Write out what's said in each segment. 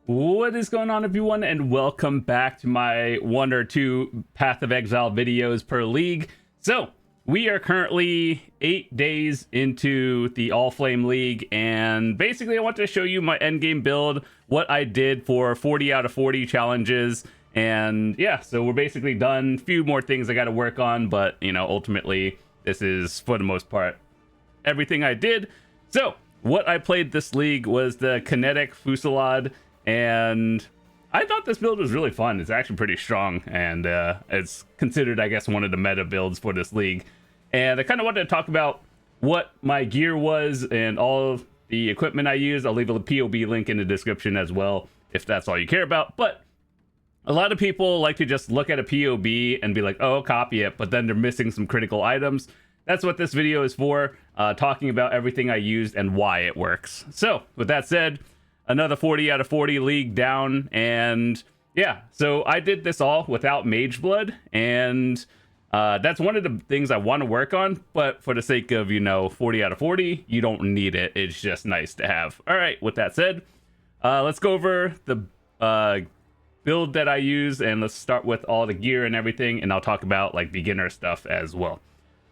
What is going on, everyone, and welcome back to my 1 or 2 Path of Exile videos per league. So, we are currently 8 days into the Allflame League, and basically I want to show you my endgame build, what I did for 40 out of 40 challenges, and yeah, so we're basically done. A few more things I got to work on, but, you know, ultimately, this is, for the most part, everything I did. So, what I played this league was the Kinetic Fusillade, and I thought this build was really fun. It's actually pretty strong, and it's considered, I guess, one of the meta builds for this league. And I kind of wanted to talk about what my gear was and all of the equipment I used. I'll leave a POB link in the description as well, if that's all you care about. But a lot of people like to just look at a POB and be like, oh, copy it, but then they're missing some critical items. That's what this video is for, talking about everything I used and why it works. So, with that said, another 40 out of 40 league down, and yeah, so I did this all without Mageblood, and that's one of the things I want to work on, but for the sake of, you know, 40 out of 40, you don't need it. It's just nice to have. All right, with that said, let's go over the build that I use, and let's start with all the gear and everything, and I'll talk about like beginner stuff as well.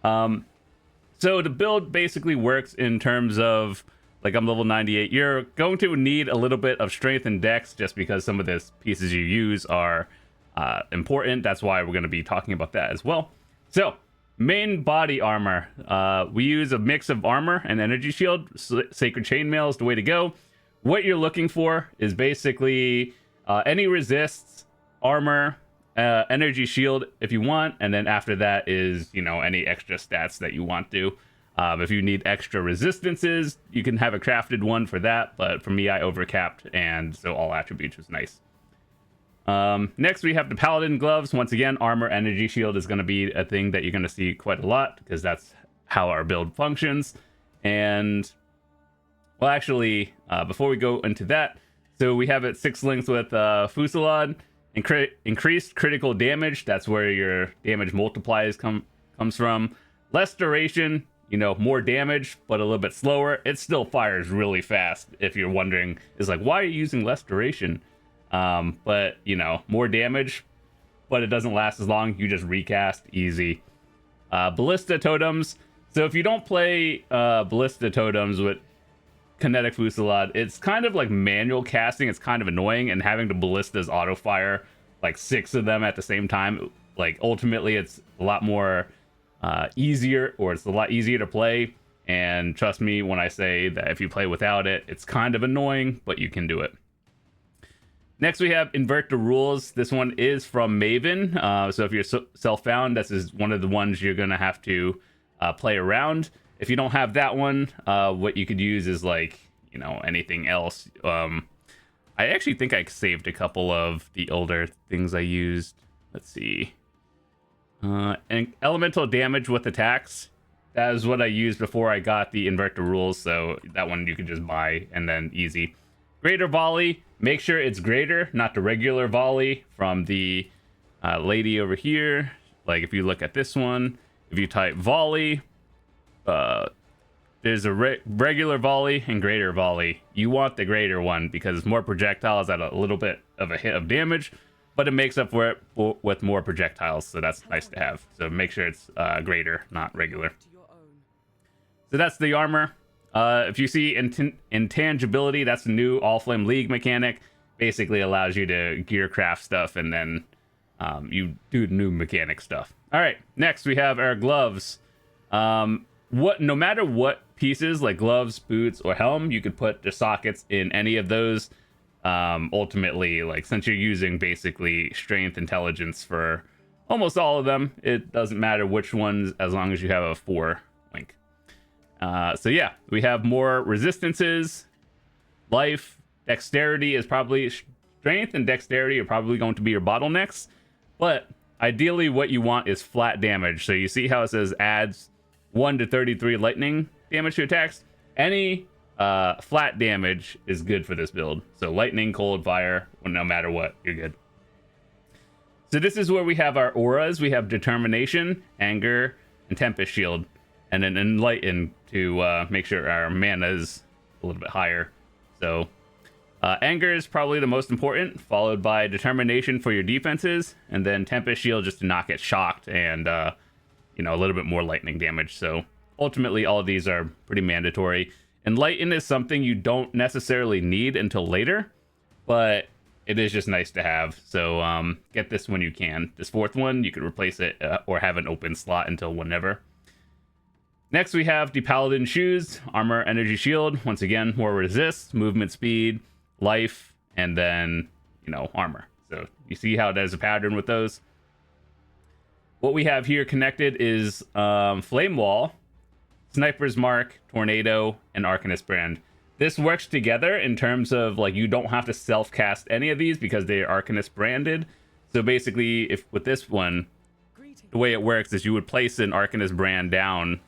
So the build basically works in terms of, like, I'm level 98. You're going to need a little bit of strength and dex just because some of the pieces you use are important. That's why we're going to be talking about that as well. So, main body armor. We use a mix of armor and energy shield. Sacred Chainmail is the way to go. What you're looking for is basically any resists, armor, energy shield if you want, and then after that is, you know, any extra stats that you want to. If you need extra resistances, you can have a crafted one for that, but for me, I overcapped, and so all attributes was nice. Next, we have the Paladin gloves. Once again, armor, energy shield is going to be a thing that you're going to see quite a lot, because that's how our build functions. And, well, actually, before we go into that, so we have it 6 links with Fusillade, increased critical damage. That's where your damage multipliers comes from. Less duration. You know, more damage, but a little bit slower. It still fires really fast, if you're wondering. It's like, why are you using less duration? But, you know, more damage, but it doesn't last as long. You just recast, easy. Ballista totems. So if you don't play ballista totems with Kinetic Fusillade, it's kind of like manual casting. It's kind of annoying, and having the ballistas auto-fire, like 6 of them at the same time, like, ultimately, it's a lot more easier, or it's a lot easier to play. And trust me when I say that if you play without it, it's kind of annoying, but you can do it. Next, we have Invert the Rules. This one is from Maven. So if you're self-found, this is one of the ones you're going to have to play around. If you don't have that one, what you could use is, like, you know, anything else. I actually think I saved a couple of the older things I used. Let's see. And elemental damage with attacks. That is what I used before I got the Invert the Rules, so that one you can just buy, and then easy. Greater Volley. Make sure it's greater, not the regular volley from the lady over here. Like, if you look at this one, if you type volley, there's a regular volley and greater volley. You want the greater one because it's more projectiles at a little bit of a hit of damage, but it makes up for it with more projectiles, so that's nice to have. So make sure it's greater, not regular. So that's the armor. If you see intangibility, that's the new Allflame League mechanic. Basically allows you to gear craft stuff, and then you do new mechanic stuff. All right, next we have our gloves. No matter what pieces, like gloves, boots, or helm, you could put the sockets in any of those. Ultimately, like, since you're using basically strength intelligence for almost all of them, it doesn't matter which ones as long as you have a 4 link. So yeah, we have more resistances, life, dexterity is probably strength, and dexterity are probably going to be your bottlenecks, but ideally what you want is flat damage. So you see how it says adds 1 to 33 lightning damage to attacks? Any flat damage is good for this build. So lightning, cold, fire, no matter what, you're good. So this is where we have our auras. We have determination, anger, and tempest shield, and then enlighten to make sure our mana is a little bit higher. So Anger is probably the most important, followed by Determination for your defenses, and then Tempest Shield just to not get shocked, and you know, a little bit more lightning damage. So ultimately all of these are pretty mandatory. Enlighten is something you don't necessarily need until later, but it is just nice to have. So get this when you can. This fourth one, you could replace it or have an open slot until whenever. Next, we have the Paladin Shoes, Armor, Energy Shield. Once again, more resist, movement speed, life, and then, you know, armor. So you see how there's a pattern with those. What we have here connected is Flame Wall, Sniper's Mark, Tornado, and Arcanist Brand. This works together in terms of, like, you don't have to self-cast any of these because they are Arcanist branded. So basically, if with this one, the way it works is you would place an Arcanist brand down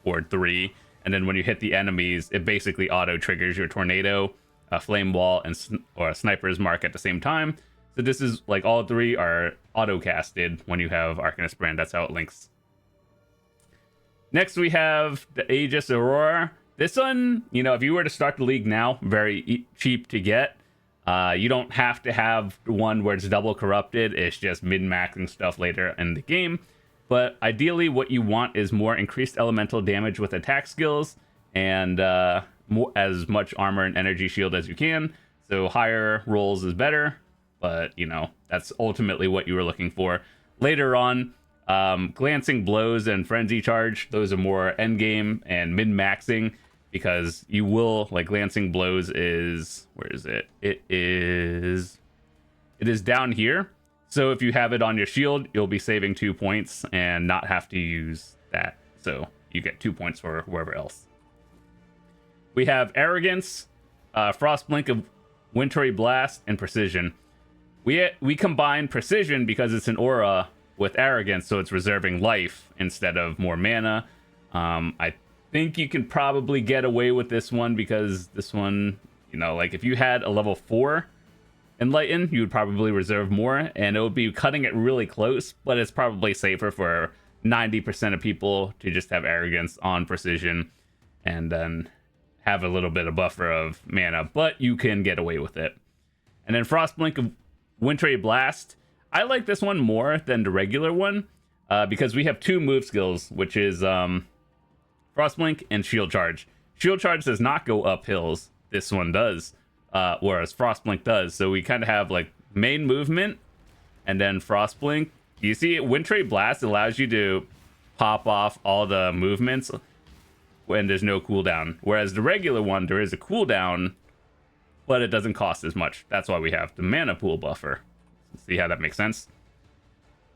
for 3, and then when you hit the enemies, it basically auto-triggers your Tornado, a Flame Wall, or a Sniper's Mark at the same time. So this is, like, all 3 are auto-casted when you have Arcanist brand. That's how it links. Next, we have the Aegis Aurora. This one, you know, if you were to start the league now, very cheap to get. You don't have to have one where it's double corrupted. It's just min-maxing stuff later in the game. But ideally, what you want is more increased elemental damage with attack skills and as much armor and energy shield as you can. So higher rolls is better, but, you know, that's ultimately what you were looking for. Later on, Glancing Blows and Frenzy Charge, those are more endgame and min-maxing. Because you will, like, Glancing Blows is, where is it? It is down here. So if you have it on your shield, you'll be saving 2 points and not have to use that. So you get 2 points for whoever else. We have Arrogance, Frostblink of Wintry Blast, and Precision. We combine Precision because it's an aura with Arrogance, so it's reserving life instead of more mana. I think you can probably get away with this one because this one, you know, like if you had a level 4 Enlighten, you would probably reserve more and it would be cutting it really close, but it's probably safer for 90% of people to just have Arrogance on Precision and then have a little bit of buffer of mana, but you can get away with it. And then Frostblink of Wintry Blast. I like this one more than the regular one because we have 2 move skills, which is Frostblink and Shield Charge. Shield Charge does not go up hills. This one does, whereas Frostblink does. So we kind of have like main movement and then Frostblink. You see, Wintry Blast allows you to pop off all the movements when there's no cooldown. Whereas the regular one, there is a cooldown, but it doesn't cost as much. That's why we have the mana pool buffer. See how that makes sense?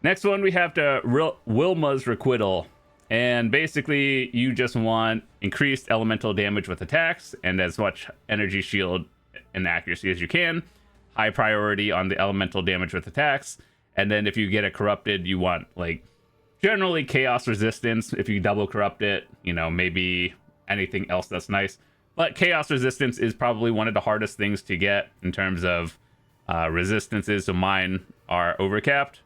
Next one, we have the Wilma's Requital. And basically, you just want increased elemental damage with attacks and as much energy shield and accuracy as you can. High priority on the elemental damage with attacks. And then if you get it corrupted, you want, like, generally chaos resistance. If you double corrupt it, you know, maybe anything else that's nice. But chaos resistance is probably one of the hardest things to get in terms of resistances. So mine are overcapped.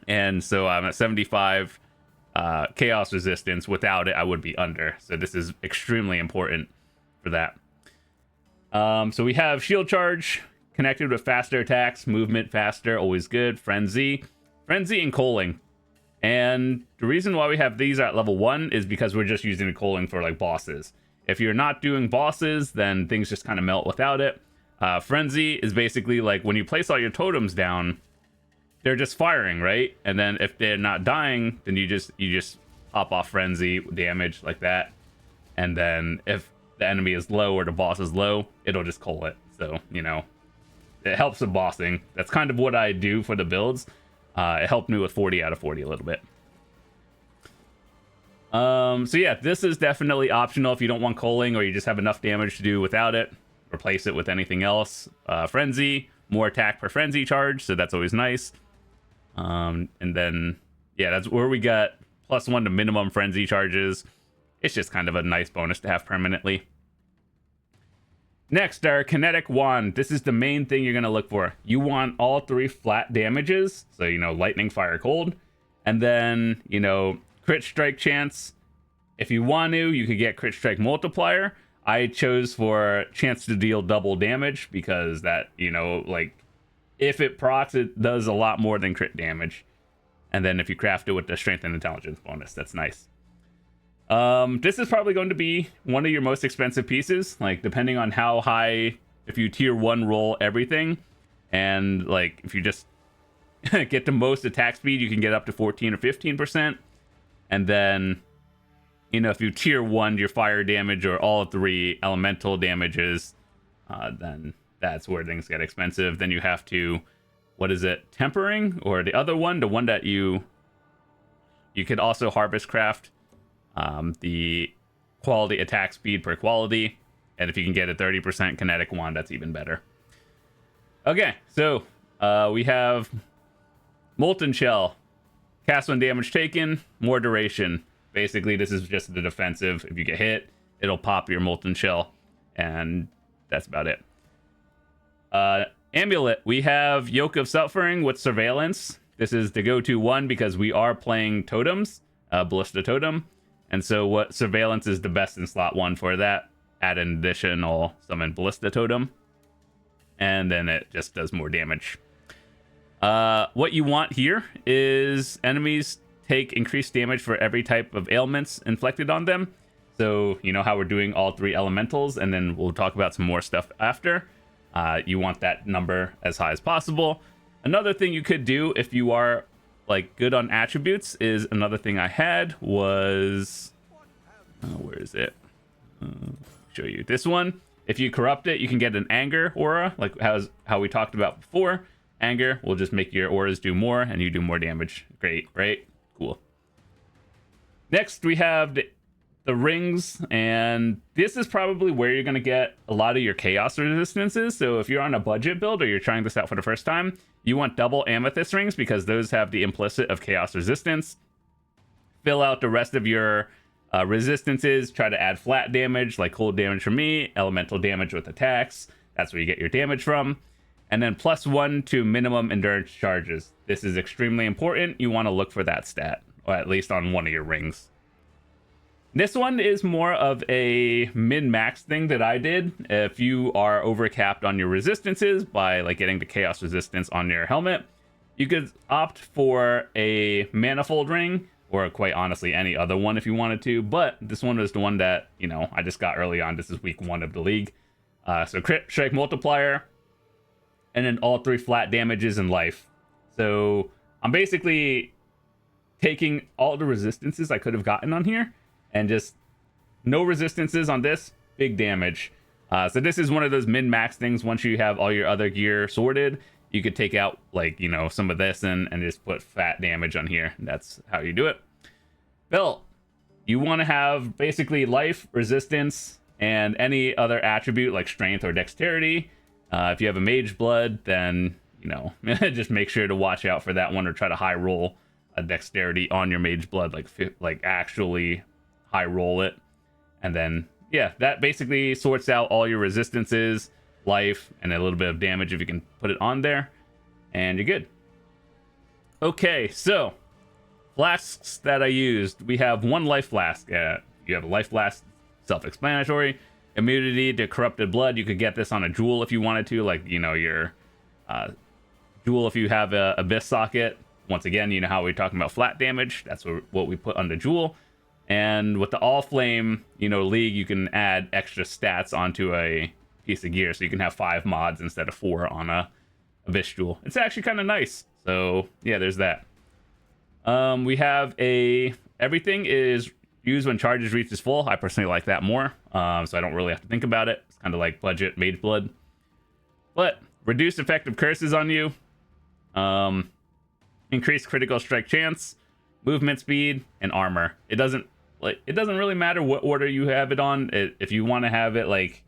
And so I'm at 75 chaos resistance. Without it, I would be under. So this is extremely important for that. So we have Shield Charge connected with faster attacks, movement faster, always good. Frenzy and Coaling. And the reason why we have these at level 1 is because we're just using the Coaling for, like, bosses. If you're not doing bosses, then things just kind of melt without it. Frenzy is basically like when you place all your totems down, they're just firing, right? And then if they're not dying, then you just pop off Frenzy damage like that. And then if the enemy is low or the boss is low, it'll just coal it. So, you know, it helps with bossing. That's kind of what I do for the builds. It helped me with 40 out of 40 a little bit. So yeah, this is definitely optional if you don't want coaling or you just have enough damage to do without it. Replace it with anything else. Frenzy, more attack per frenzy charge, so that's always nice. And then, yeah, that's where we got +1 to minimum frenzy charges. It's just kind of a nice bonus to have permanently. Next, our Kinetic Wand. This is the main thing you're going to look for. You want all 3 flat damages, so, you know, lightning, fire, cold. And then, you know, crit strike chance. If you want to, you could get crit strike multiplier. I chose for chance to deal double damage because that, you know, like if it procs, it does a lot more than crit damage. And then if you craft it with the strength and intelligence bonus, that's nice. This is probably going to be one of your most expensive pieces, like depending on how high, if you tier 1 roll everything, and like if you just get the most attack speed, you can get up to 14 or 15%. And then, you know, if you tier 1 your fire damage or all 3 elemental damages, then that's where things get expensive. Then you have to, what is it, tempering, or the other one, the one that you could also harvest craft, the quality attack speed per quality, and if you can get a 30% kinetic wand, that's even better. Okay, so we have Molten Shell, cast when damage taken, more duration. Basically, this is just the defensive. If you get hit, it'll pop your Molten Shell, and that's about it. Amulet, we have Yoke of Suffering with Surveillance. This is the go-to one because we are playing totems, Ballista Totem, and so what Surveillance is the best in slot 1 for that. Add an additional summon Ballista Totem, and then it just does more damage. What you want here is enemies take increased damage for every type of ailments inflicted on them. So you know how we're doing all 3 elementals, and then we'll talk about some more stuff after. You want that number as high as possible. Another thing you could do if you are like good on attributes is another thing I had was, where is it? Show you this one. If you corrupt it, you can get an anger aura, like how we talked about before. Anger will just make your auras do more, and you do more damage. Great, right? Cool. Next, we have the rings, and this is probably where you're going to get a lot of your chaos resistances. So if you're on a budget build or you're trying this out for the first time, you want double amethyst rings because those have the implicit of chaos resistance. Fill out the rest of your resistances. Try to add flat damage, like cold damage from me, elemental damage with attacks. That's where you get your damage from. And then +1 to minimum endurance charges. This is extremely important. You want to look for that stat, or at least on one of your rings. This one is more of a min-max thing that I did. If you are overcapped on your resistances by like getting the chaos resistance on your helmet, you could opt for a manifold ring, or quite honestly any other one if you wanted to, but this one was the one that, you know, I just got early on. This is week 1 of the league. So crit, strike, multiplier, and then all 3 flat damages in life. So I'm basically taking all the resistances I could have gotten on here and just no resistances on this, big damage. So this is one of those min-max things. Once you have all your other gear sorted, you could take out, like, you know, some of this and just put fat damage on here. That's how you do it. Belt, you want to have basically life, resistance, and any other attribute like strength or dexterity. If you have a Mageblood, then, you know, just make sure to watch out for that one, or try to high roll a dexterity on your Mageblood, like actually high roll it. And then, yeah, that basically sorts out all your resistances, life, and a little bit of damage if you can put it on there, and you're good. Okay, so flasks that I used. We have 1 life flask. You have a life flask, self-explanatory. Immunity to corrupted blood. You could get this on a jewel if you wanted to, like, you know, your jewel if you have a abyss socket. Once again, you know how we're talking about flat damage. That's what we put on the jewel. And with the Allflame, you know, League, you can add extra stats onto a piece of gear, so you can have 5 mods instead of 4 on a abyss jewel. It's actually kind of nice. So yeah, there's that. We have everything is used when charges reaches full. I personally like that more, so I don't really have to think about it. It's kind of like budget Mageblood. But reduced effective curses on you, increased critical strike chance, movement speed, and armor. It doesn't really matter what order you have it on. If you want to have it like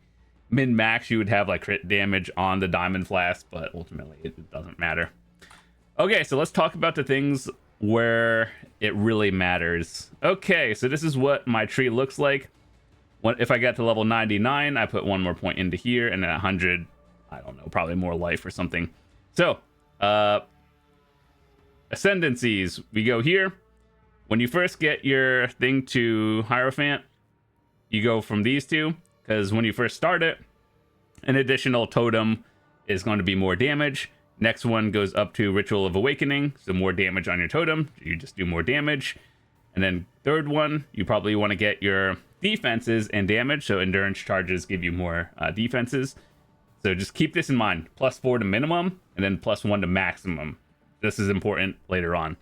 min max, you would have like crit damage on the diamond flask, but ultimately it doesn't matter. Okay, so let's talk about the things where it really matters. Okay, so this is what my tree looks like. If I get to level 99, I put 1 more point into here, and then 100, I don't know, probably more life or something. So, ascendancies, we go here. When you first get your thing to Hierophant, you go from these two. because when you first start it, an additional totem is going to be more damage. Next one goes up to Ritual of Awakening, so more damage on your totem. You just do more damage. And then third one, you probably want to get your defenses and damage, so endurance charges give you more defenses. So just keep this in mind. +4 to minimum, and then +1 to maximum. This is important later on.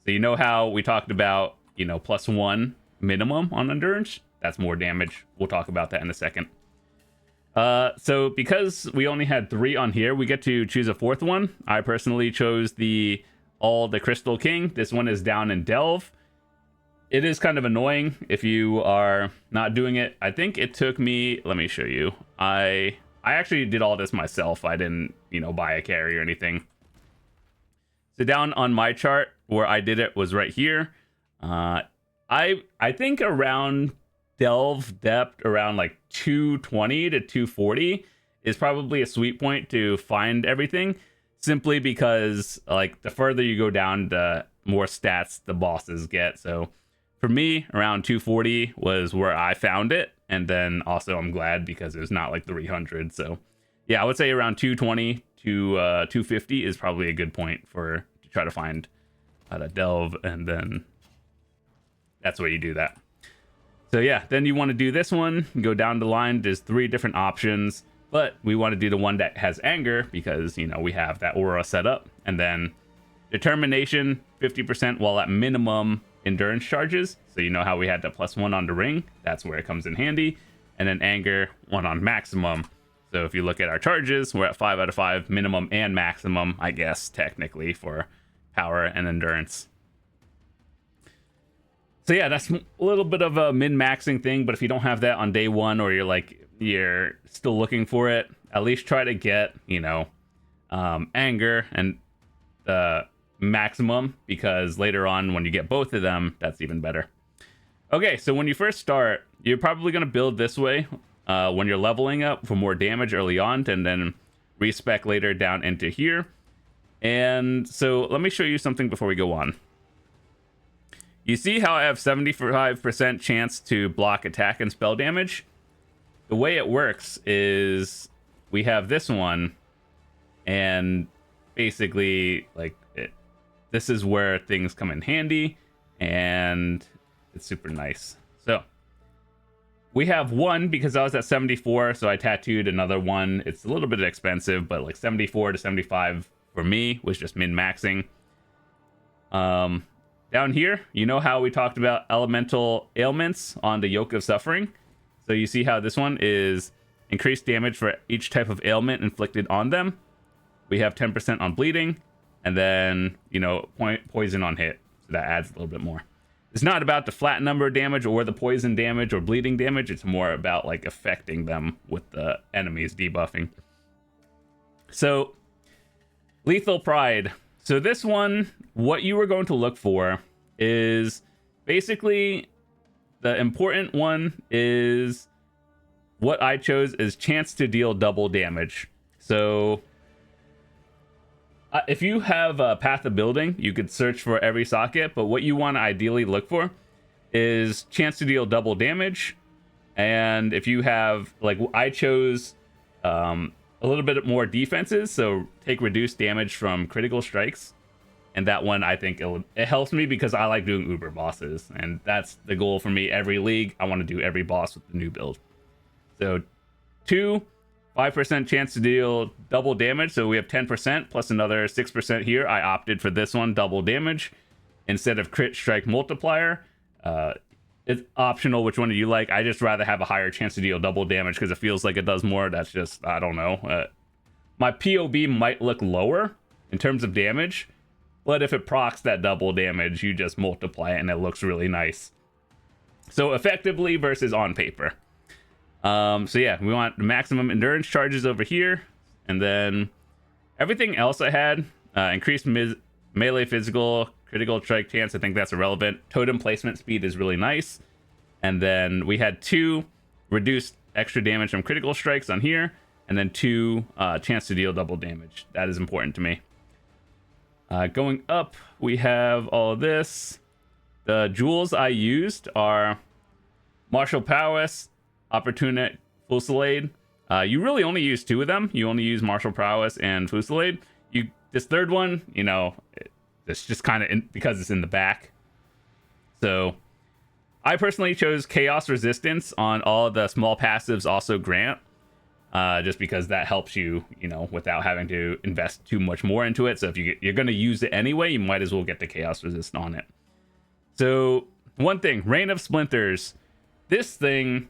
So you know how we talked about, you know, +1 minimum on endurance? That's more damage. We'll talk about that in a second. So because we only had 3 on here, we get to choose a 4th one. I personally chose the Crystal King. This one is down in Delve. It is kind of annoying if you are not doing it. I think it took me, let me show you. I actually did all this myself. I didn't, you know, buy a carry or anything. So down on my chart where I did it was right here. I think around Delve depth around like 220 to 240 is probably a sweet point to find everything, simply because like the further you go down, the more stats the bosses get. So for me, around 240 was where I found it, and then also I'm glad because it was not like 300. So yeah, I would say around 220 to 250 is probably a good point to try to find how to Delve, and then that's where you do that. So yeah, then you want to do this one, go down the line. There's 3 different options, but we want to do the one that has anger because, you know, we have that aura set up. And then determination, 50% while at minimum endurance charges. So you know how we had the +1 on the ring? That's where it comes in handy. And then anger, 1 on maximum. So if you look at our charges, we're at 5 out of 5 minimum and maximum, I guess, technically, for power and endurance. So yeah, that's a little bit of a min-maxing thing, but if you don't have that on day 1, or you're still looking for it, at least try to get, you know, anger and maximum, because later on when you get both of them, that's even better. Okay, so when you first start, you're probably going to build this way when you're leveling up for more damage early on, and then respec later down into here. And so let me show you something before we go on. You see how I have 75% chance to block attack and spell damage? The way it works is we have this one, and basically, like, this is where things come in handy, and it's super nice. So we have 1 because I was at 74, so I tattooed another one. It's a little bit expensive, but like 74 to 75 for me was just min-maxing. Down here, you know how we talked about elemental ailments on the Yoke of Suffering? So you see how this one is increased damage for each type of ailment inflicted on them. We have 10% on bleeding, and then, you know, poison on hit. So that adds a little bit more. It's not about the flat number of damage or the poison damage or bleeding damage. It's more about like affecting them with the enemies debuffing. So Lethal Pride. So this one, what you were going to look for is basically the important one is what I chose is chance to deal double damage. So if you have a Path of Building, you could search for every socket, but what you want to ideally look for is chance to deal double damage. And if you have, like, I chose a little bit more defenses, so take reduced damage from critical strikes. And that one, I think it helps me because I like doing uber bosses, and that's the goal for me every league. I want to do every boss with the new build. So 2, 5% chance to deal double damage, so we have 10% plus another 6% here. I opted for this one, double damage, instead of crit strike multiplier. It's optional which one do you like. I just rather have a higher chance to deal double damage because it feels like it does more. That's just, I don't know. My POB might look lower in terms of damage, but if it procs that double damage, you just multiply it and it looks really nice. So effectively versus on paper. So yeah, we want the maximum endurance charges over here, and then everything else I had, increased melee physical, critical strike chance, I think that's irrelevant. Totem placement speed is really nice. And then we had 2 reduced extra damage from critical strikes on here, and then 2 chance to deal double damage. That is important to me. Going up, we have all of this. The jewels I used are Martial Prowess, Opportunic Fusillade. You really only use 2 of them. You only use Martial Prowess and Fusillade. This third one, you know, it's just kind of because it's in the back. So I personally chose Chaos Resistance on all of the small passives, also grant, just because that helps you, you know, without having to invest too much more into it. So if you're going to use it anyway, you might as well get the Chaos Resist on it. So one thing, Rain of Splinters. This thing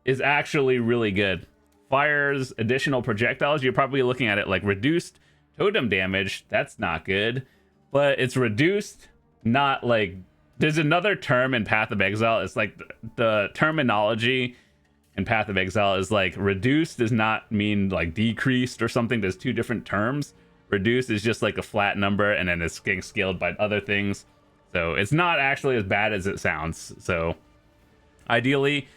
is actually really good. Fires additional projectiles. You're probably looking at it like reduced totem damage. That's not good, but it's reduced, not like, there's another term in Path of Exile. It's like the terminology in Path of Exile is like reduced does not mean like decreased or something. There's 2 different terms. Reduced is just like a flat number, and then it's getting scaled by other things. So it's not actually as bad as it sounds. So ideally,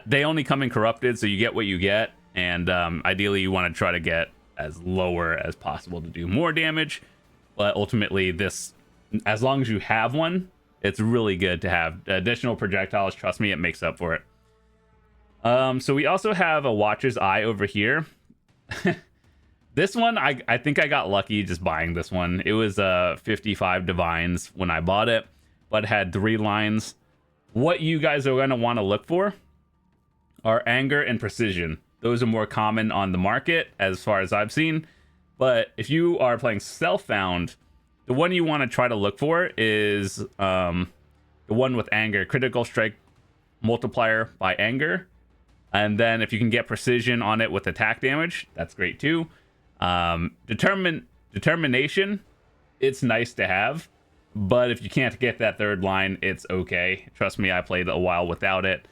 they only come in corrupted, so you get what you get. And ideally, you want to try to get as lower as possible to do more damage. But ultimately, this, as long as you have one, it's really good to have additional projectiles. Trust me, it makes up for it. So we also have a Watcher's Eye over here. This one, I think I got lucky just buying this one. It was 55 divines when I bought it, but had 3 lines. What you guys are going to want to look for are Anger and Precision. Those are more common on the market as far as I've seen. But if you are playing Self-Found, the one you want to try to look for is the one with Anger. Critical Strike multiplier by Anger. And then if you can get Precision on it with attack damage, that's great too. Determination, it's nice to have. But if you can't get that 3rd line, it's okay. Trust me, I played a while without it.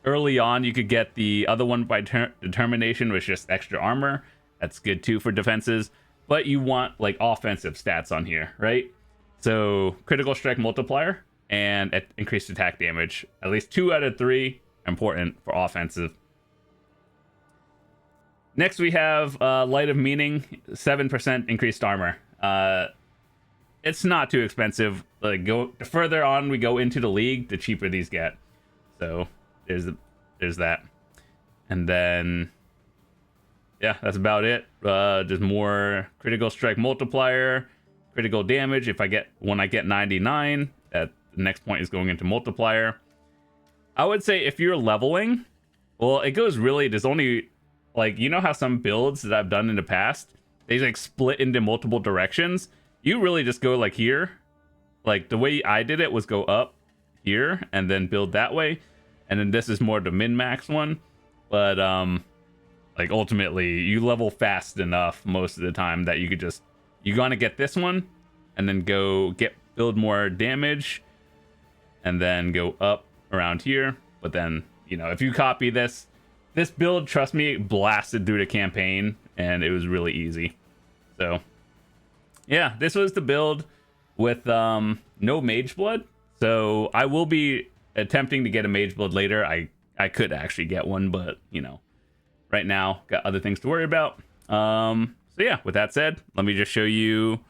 Early on, you could get the other one by Determination, which is just extra armor. That's good too for defenses. But you want like offensive stats on here, right? So critical strike multiplier and increased attack damage. At least 2 out of 3 important for offensive. Next we have Light of Meaning, 7% increased armor. It's not too expensive. Like, the further on we go into the league, the cheaper these get. So there's that. And then yeah, that's about it. There's more critical strike multiplier, critical damage. When I get 99, the next point is going into multiplier. I would say if you're leveling, well, it goes really, there's only, like, you know how some builds that I've done in the past, they like split into multiple directions. You really just go like here. Like the way I did it was go up here and then build that way. And then this is more the min-max one. But like ultimately you level fast enough most of the time that you could just, you're gonna get this one and then build more damage and then go up around here. But then, you know, if you copy this build, trust me, blasted through the campaign and it was really easy. So yeah, this was the build with no Mageblood. So I will be attempting to get a Mageblood later. I could actually get one, but you know, right now got other things to worry about. So yeah, with that said, let me just show you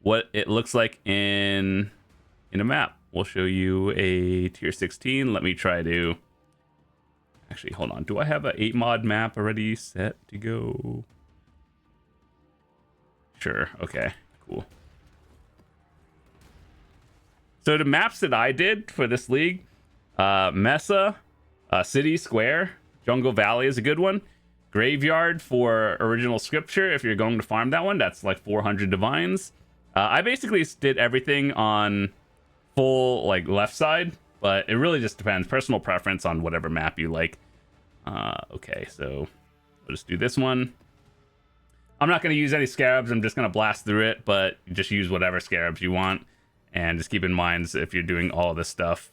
what it looks like in a map. We'll show you a tier 16. Let me try to actually, hold on. Do I have an 8 mod map already set to go? Sure. Okay, cool. So the maps that I did for this league, Mesa, City Square, Jungle Valley is a good one. Graveyard for Original Scripture, if you're going to farm that one, that's like 400 divines. I basically did everything on full like left side, but it really just depends, personal preference on whatever map you like. Okay, so we'll just do this one. I'm not going to use any scarabs, I'm just going to blast through it, but just use whatever scarabs you want. And just keep in mind, if you're doing all this stuff,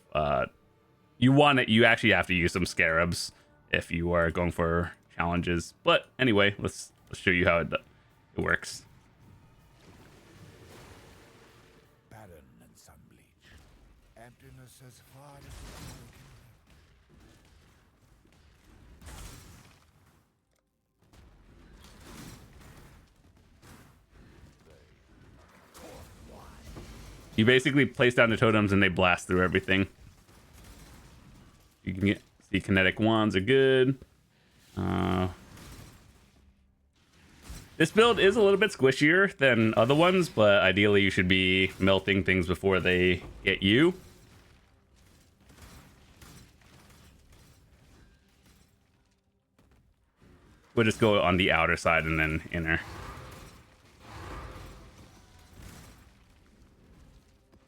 you actually have to use some scarabs if you are going for challenges. But anyway, let's show you how it works. Barren and sun-bleached. Emptiness as far as you basically place down the totems and they blast through everything. You can see The kinetic wands are good. This build is a little bit squishier than other ones, but ideally you should be melting things before they get you. We'll just go on the outer side and then inner.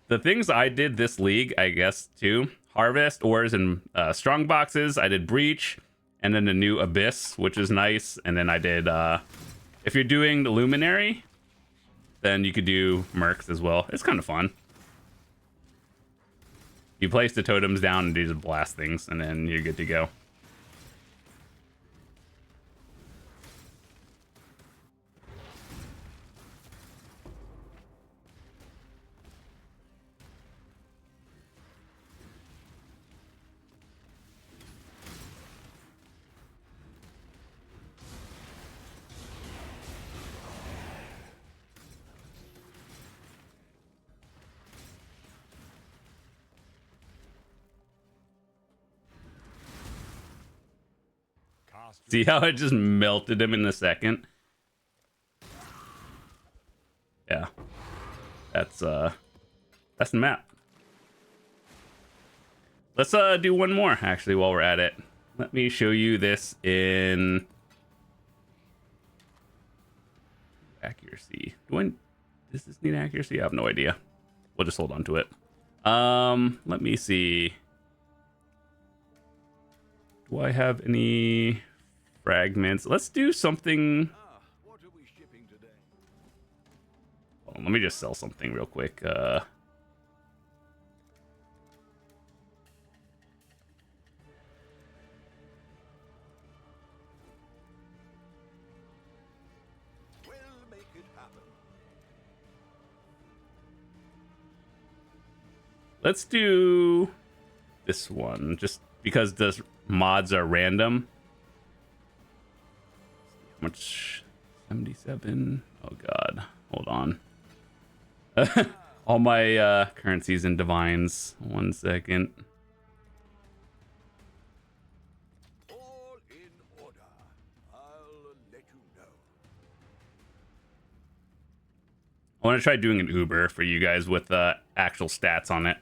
The things I did this league, I guess, too. Harvest, ores, and strong boxes. I did breach, and then the new abyss, which is nice. And then I did, if you're doing the luminary, then you could do mercs as well. It's kind of fun. You place the totems down and do the blast things, and then you're good to go. See how it just melted him in a second? Yeah. That's the map. Let's do one more actually while we're at it. Let me show you this in accuracy. Does this need accuracy? I have no idea. We'll just hold on to it. Let me see. Do I have any fragments? Let's do something. What are we shipping today? Well, let me just sell something real quick. We'll make it happen. Let's do this one just because the mods are random. How much? 77. Oh god, hold on. All my currencies and divines. 1 second. All in order. I'll let you know. I want to try doing an Uber for you guys with actual stats on it.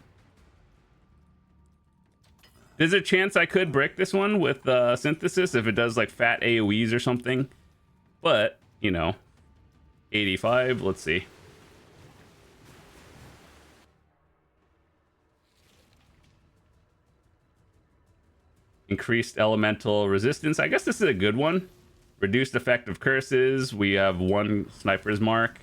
There's a chance I could brick this one with synthesis if it does like fat AoEs or something. But, you know, 85, let's see. Increased elemental resistance. I guess this is a good one. Reduced effect of curses. We have 1 sniper's mark.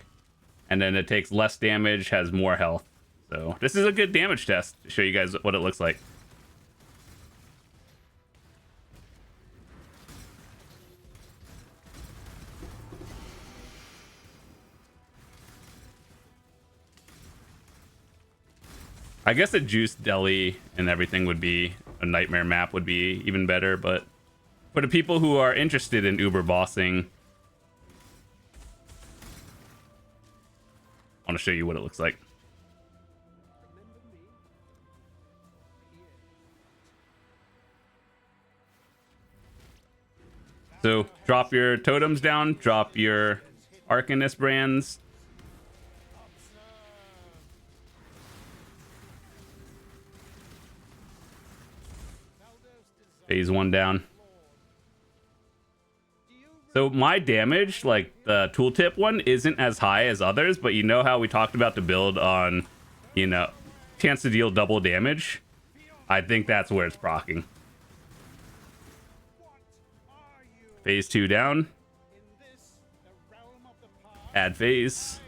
And then it takes less damage, has more health. So this is a good damage test to show you guys what it looks like. I guess a juice deli and everything would be a nightmare map would be even better, but for the people who are interested in Uber bossing, I want to show you what it looks like. So drop your totems down, drop your Arcanist brands. Phase 1 down. So my damage, like the tooltip one, isn't as high as others, but you know how we talked about the build on, you know, chance to deal double damage? I think that's where it's proccing. Phase 2 down. Add phase.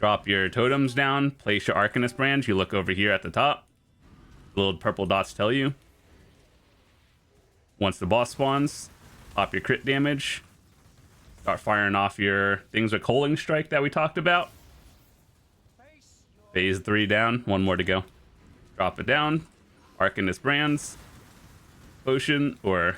Drop your totems down, place your Arcanist brand. You look over here at the top. little purple dots tell you. Once the boss spawns, pop your crit damage. Start firing off your things with Coaling Strike that we talked about. Phase 3 down, one more to go. Drop it down. Arcanist Brands. Potion, or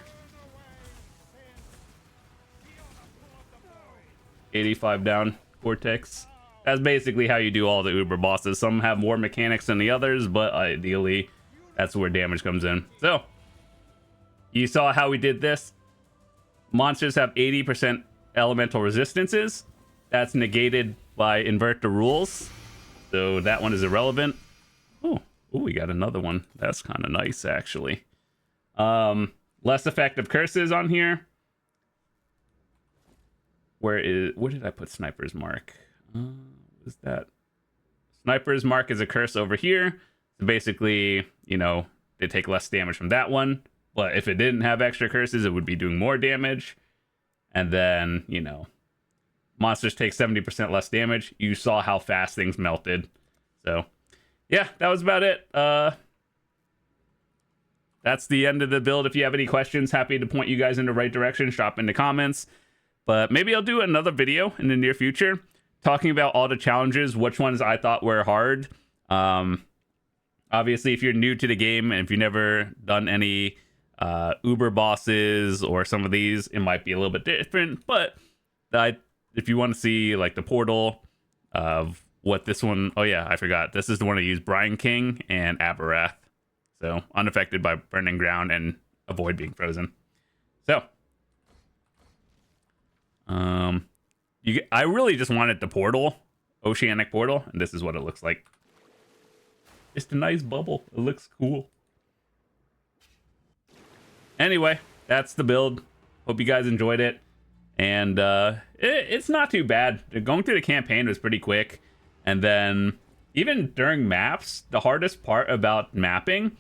85 down. Cortex. That's basically how you do all the Uber bosses. Some have more mechanics than the others, but ideally, that's where damage comes in. So, you saw how we did this. Monsters have 80% elemental resistances. That's negated by invert the rules. So that one is irrelevant. Oh, we got another one. That's kind of nice, actually. Less effective curses on here. Where did I put Sniper's Mark? What is that? Sniper's Mark is a curse over here. So basically, you know, they take less damage from that one. But if it didn't have extra curses, it would be doing more damage. And then, you know, monsters take 70% less damage. You saw how fast things melted. So, yeah, that was about it. That's the end of the build. If you have any questions, happy to point you guys in the right direction. Drop in the comments. But maybe I'll do another video in the near future talking about all the challenges, which ones I thought were hard. Obviously, if you're new to the game and if you've never done any Uber bosses or some of these, it might be a little bit different. But if you want to see like the portal of what this one, oh yeah, I forgot. This is the one I use Brine King and Aberath. So unaffected by burning ground and avoid being frozen. So I really just wanted the portal, Oceanic Portal, and this is what it looks like. Just a nice bubble. It looks cool. Anyway, that's the build. Hope you guys enjoyed it. And it's not too bad. Going through the campaign was pretty quick. And then even during maps, the hardest part about mapping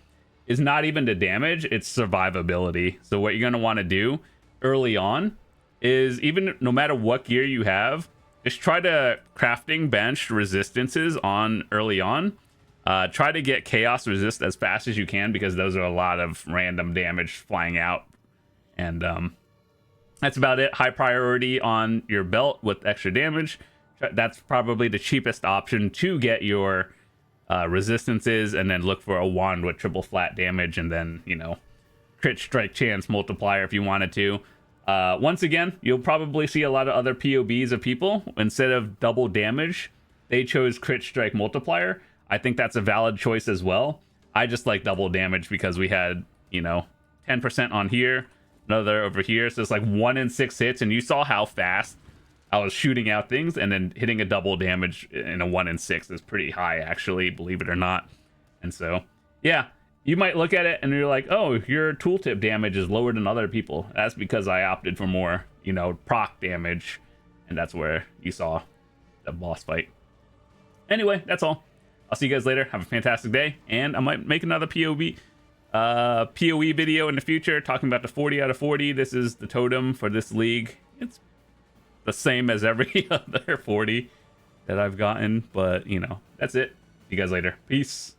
is not even the damage, it's survivability. So what you're going to want to do early on is, even no matter what gear you have, just try to crafting bench resistances on early on. Try to get chaos resist as fast as you can, because those are a lot of random damage flying out. And that's about it. High priority on your belt with extra damage. That's probably the cheapest option to get your resistances, and then look for a wand with triple flat damage, and then, you know, crit strike chance multiplier if you wanted to. Once again, you'll probably see a lot of other POBs of people, instead of double damage, they chose crit strike multiplier. I think that's a valid choice as well. I just like double damage because we had, you know, 10% on here, another over here. So it's like 1 in 6 hits, and you saw how fast I was shooting out things, and then hitting a double damage in a 1 in 6 is pretty high, actually, believe it or not. And so, yeah, you might look at it and you're like, oh, your tooltip damage is lower than other people. That's because I opted for more, you know, proc damage, and that's where you saw the boss fight. Anyway, that's all. I'll see you guys later. Have a fantastic day, and I might make another PoE video in the future talking about the 40 out of 40. This is the totem for this league. It's the same as every other 40 that I've gotten, but, you know, that's it. See you guys later. Peace.